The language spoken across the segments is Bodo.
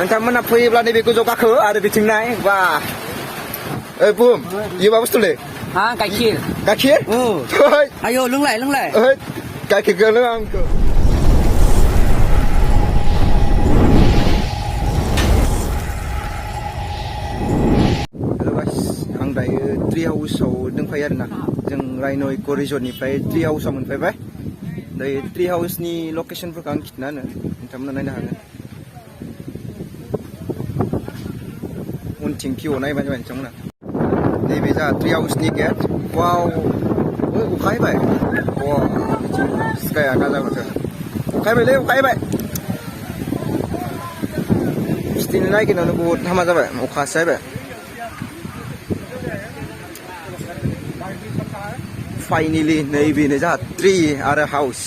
नोंथांमोना फैयोब्ला नैबे गोजौ गाखो आरो बिथिंनाय बा बुम इयो मा बुस्थु लै हा गाइखेर गाइखेर आयौ लोंलाय गाइखेरखौ लों आंखौ आं दायो ट्री हाउसआव दंफायो आरोना जों राइन' इक' रिजर्टनिफ्राय ट्री हाउसआव मोनफैबाय दायो ट्री हाउसनि लकेसनफोरखौ आं खिन्थाना होनो नोंथांमोना नायनो हागोन उनथिं भिउ नायबानो जाबाय नोंथांमोना नैबे जोंहा ट्री हाउसनि गेट वाव अखा हाबाय बिथिं स्काया गाजा माथो अखा हाबायलै अखा हाबाय खिथिनो नागिरनायावनो बहुद हामा जाबाय अखासो हाबाय फाइनेलि नैबेनो जोंहा ट्री आरो हाउस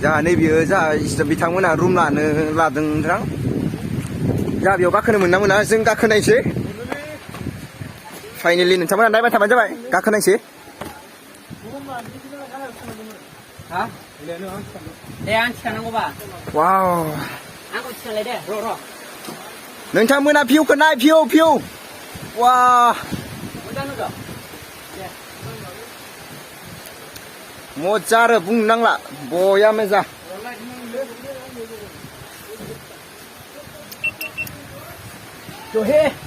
जोंहा नैबेयो जोंहा बिथांमोना रुम लानो लादों नोंथां जोंहा बेयाव गाखोनो मोना मोना जों गाखोनायसै फाइनेलि नोंथांमोना नायबाय थाबानो जाबाय गाखोनायसै वाव नोंथांमोना भिउखौ नाय भिउ वा मोजां आरो बुंनो नांला बया मोजां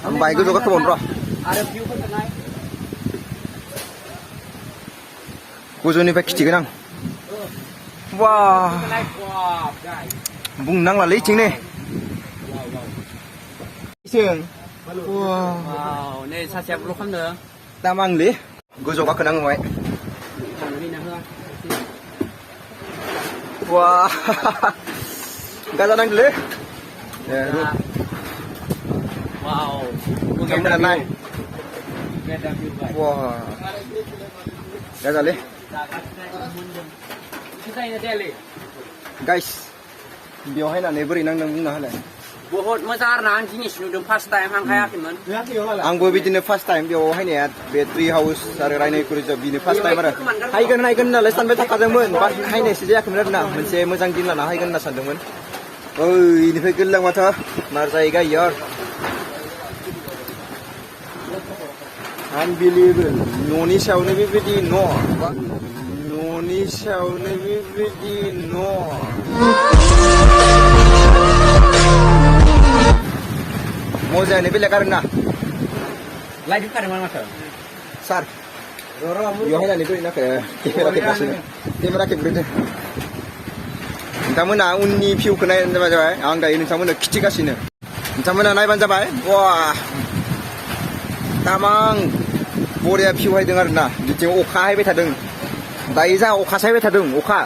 आं बाहाय गोजौ गाखोबावनो र' गोजौनिफ्राय खिथिगोन आं वा बुंनो नांलालै इथिंनो नै सासेया ब्लक खालामदों दामांलै गोजौ गाखोनांबाय वा गाजा नांदोंलै नोंथांमोना नाय वा गाजालै गाइस बेवहाय नानै बोरै नांदों बुंना होलाय बहुत मोजां आरो ना आं जिनिस नुदों फार्स्ट टाइम आं हायाखैमोन आंबो बिदिनो फार्स्ट टाइम बेयाव हायनाया बे ट्री हाउस आरो राइन' इक' रिजर्ट बिनो फार्स्ट टाइम आरो हायगोन होननानै सानबाय थाखादोंमोन बाट हायनायसो जायाखैमोन आरोना मोनसे मोजां दिन लाना हायगोन होनना सानदोंमोन ओइनिफ्राय गोलैलां माथो मार जायगा इयो आनबिलिभेबल न'नि सायावनो बेबायदि न'नि सायावनो बेबायदि मोजाङैनो बेलेग आरोना लाइट होखादोंमोन माथो सार बेवहाय नानै बोरै नाखो केमेरा खेबग्रोदो नोंथांमोना उननि भिउखौ नायबानो जाबाय आं दायो नोंथांमोननो खिथिगासिनो नोंथांमोना नायबानो जाबाय वा तामां बरिया भिउ हायदों आरोना बिथिं अखा हायबाय थादों दायो जा अखासो हायबाय थादों अखा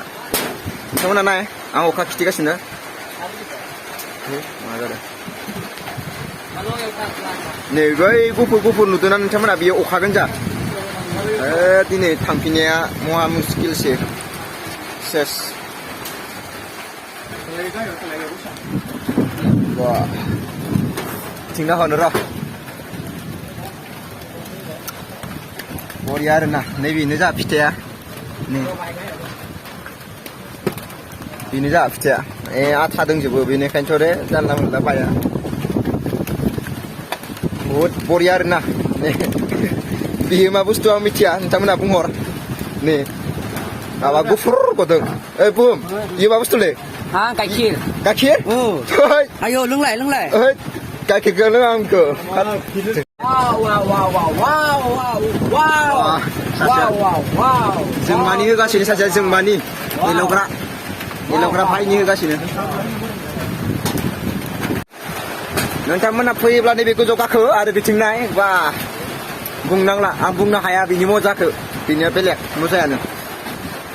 नोंथांमोना नाय आं अखा खिथिगासिनो मा जादों नै बै गुफुर नुदोंना नोंथांमोना बेयो अखा गोजा दिनै थांफिननाया महा मुस्किलसै सेस थिंना हरनो र' बरिया आरोना नैबेनो जा फिथाइया नै बेनो जा फिथाइया आथा दंजोबो बेनिखायनोथ' रे जानला मोनला बाया बहुत बरिया आरोना बेयो मा बुस्थु आं मिथिया नोंथांमोना बुंहर नै माबा गुफुर गदों बुम इयो मा बुस्थुलै गाइखेर आयौ लोंलाय गाइखेरखौ लों आंखौ जोंमानि होगासिनो सासेया जोंमानि एलग्रा भाइनि होगासिनो नोंथांमोना फैयोब्ला नैबे गोजौ गाखो आरो बिथिंनाय बा बुंनांला आं बुंनो हाया बिनि मजाखौ बिनिया बेलेग मजायानो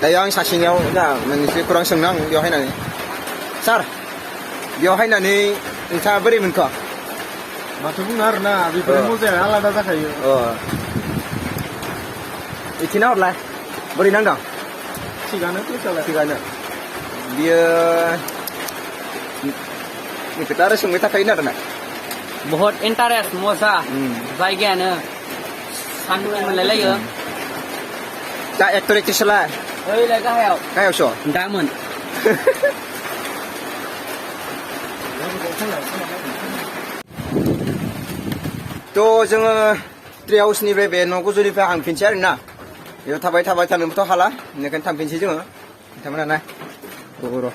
दायो आं सासेनियाव दा मोनसे खौरां सोंनो आं बेयाव हायनानै सार बेयाव हायनानै नोंथाङा बोरै मोनखो माथो बुंनो आरोना बेफोर मजाया आलादा जाखायो इथिना हरलाय बोरै नांदों थिगानो बियो खोथा आरो सोंबाय थाखायो आरोना बहुत इन्टारेस्ट मजा जायगायानो सानदुं मोनलायलायो दा एक्टर एक्ट्रेसलाय ओइलाय गाहायावसो दामोन थ' जोङो ट्रि हाउसनिफ्राय बे न' गोजौनिफ्राय हांफिनसै आरोना बेयाव थाबाय थानोबोथ' हाला बेनिखायनो थांफिनसै जोङो नोंथांमोना नाय र'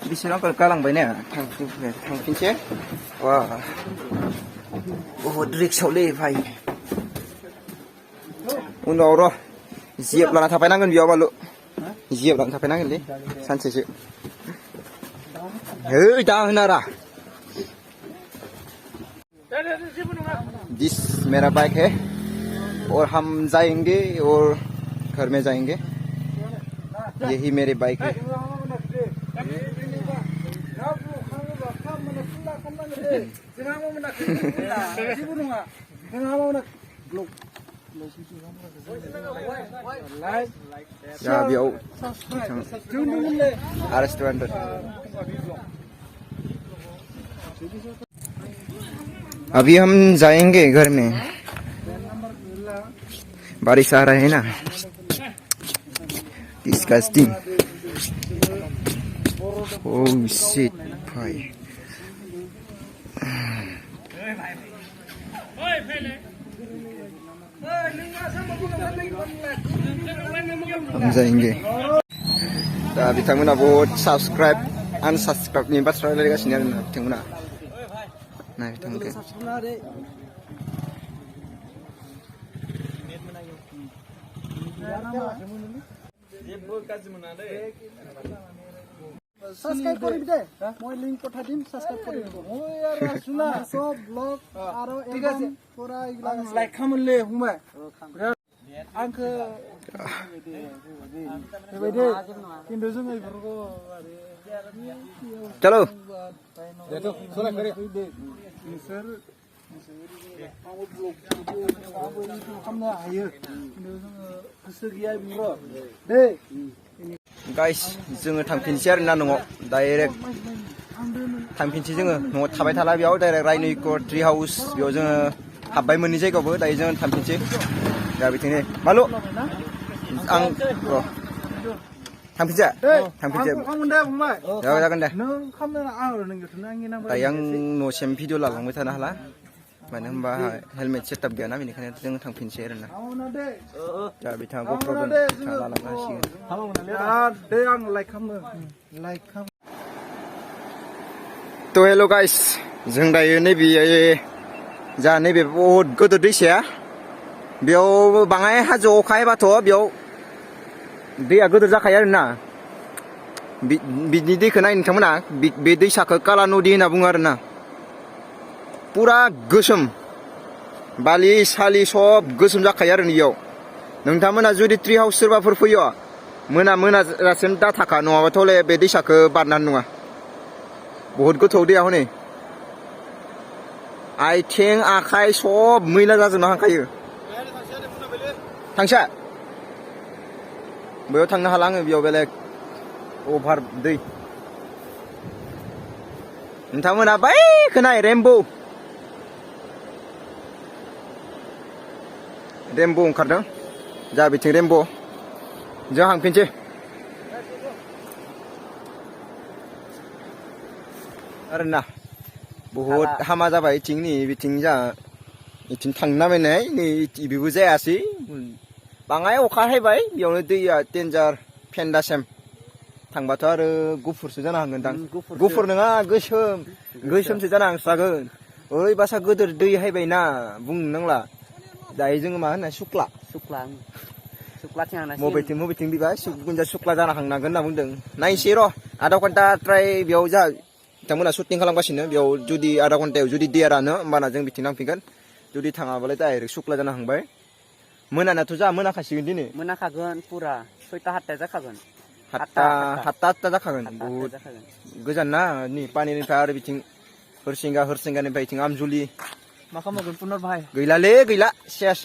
बिसिनाव गालांबाय ने थांफिनसै वा बहुद रिक्सआवलै भाइ उनाव र' जिएप लाना थाफैनांगोन बेयाव बालु जिएप लाना थाफैनांगोनलै सानसेसो है दा होनारा दिस मेरा बाइक है और हम जाएंगे और घर में जाएंगे यही मेरी बाइक है Ya biau restoran अभी हम जाएंगे घर में बारिश आ रहा है ना disgusting oh shit भाई हम जाएंगे दा बिथांमोना बहुत साबस्क्राइब आनसाबस्क्राइबनि बाथ्रा रायलायगासिनो आरोना बिथांमोना नाय बिथांमोनखौ সাবস্ক্রাইব কৰিবি দে মই লিংক পঠাই দিম সাবস্ক্রাইব কৰিবি মই আৰু শুনা সব ব্লগ আৰু এলবাম পুৰা ইগলা লাইক খামলে हुमाय आंखो बेबायदि खिन्थु जों इफोरखौ चलो देतो सोला करे नोंसोर खामनो हायो खिन्थु जोङो गोसो गैया बिरो दे गाइस जोङो थांफिनसै आरोना न'आव डाइरेक्ट थांफिनसै जोङो न'आव थाबाय थाला बेयाव डाइरेक्ट रायन' इक' ट्रि हाउस बेयाव जोङो हाबबाय मोननै जायगायावबो दायो जोङो थांफिनसै दा बिथिंनो मालु आं र' थांफिनसै जागोन दे दायो आं न'सिम भिडिअ लालांबाय थानो हाला मानो होनबा हेलमेट सेटआप गैयाना बेनिखायनो जोङो थांफिनसै आरोना दा बिथाङा ग'प्र'जों बिथाङा लालांनो हासिगोन थ' हेल' गाइस जों दायो नैबे जा नैबे बहुद गोदोर दैसाया बेयाव बाङाय हाजो अखा हायोबाथ' बेयाव दैया गोदोर जाखायो आरोना बिनि दैखौ नाय नोंथांमोना बे दैसाखौ काला नदि होनना बुङो आरोना पुरा गोसोम बालि सालि सब गोसोम जाखायो आरो बेयाव नोंथांमोना जुदि ट्रि हाउस सोरबाफोर फैयो मोनाजासिम दा थाखा नङाबाथ' हले बे दैसाखौ बारनानै नङा बहुद गोथौ दैया हनै आथिं आखाइ सब मैला जाजोबना हांखायो थांसा बैयाव थांनो हाला आङो बेयाव बेलेग अभार दै नोंथांमोना बै खोनाय रेमब' ओंखारदों जा बिथिं रेमब' जों हांफिनसै आरोना बहुद हामा जाबाय बिथिं जा बिथिं थांनो नामायनाय नै बेबो जायासै बाङाय अखा हायबाय बेयावनो दैया डेन्जार फेन्दासिम थांबाथ' आरो गुफुरसो जानो हांगोनदां गुफुर नङा गोसोमसो जानो हांस्रागोन ओरैबासा गोदोर दै हायबायना बुंनो नांला दायो जोङो मा होनो सुक्ला मबेथिं बिबाय गुनजा सुक्ला जानो हांनांगोन होनना बुंदों नायसै र' आधा घन्टा ट्राय बेयाव जा बिथांमोना शुटिं खालामगासिनो बेयाव जुदि आधा घन्टायाव जुदि दैया रानो होमबाना जों बिथिं नांफिनगोन जुदि थाङाबालाय डाइरेक्ट सुक्ला जानो हांबाय मोनानाथ' जा मोनाखासिगोन दिनै मोनाखागोन पुरा 6-7 जाखागोन 7 जाखागोन बहुद गोजान ना नै पानिनिफ्राय आरो बिथिं हरसिंगानिफ्राय बिथिं आमजुलि मा खालामगोन पुनर भाई गैला सेस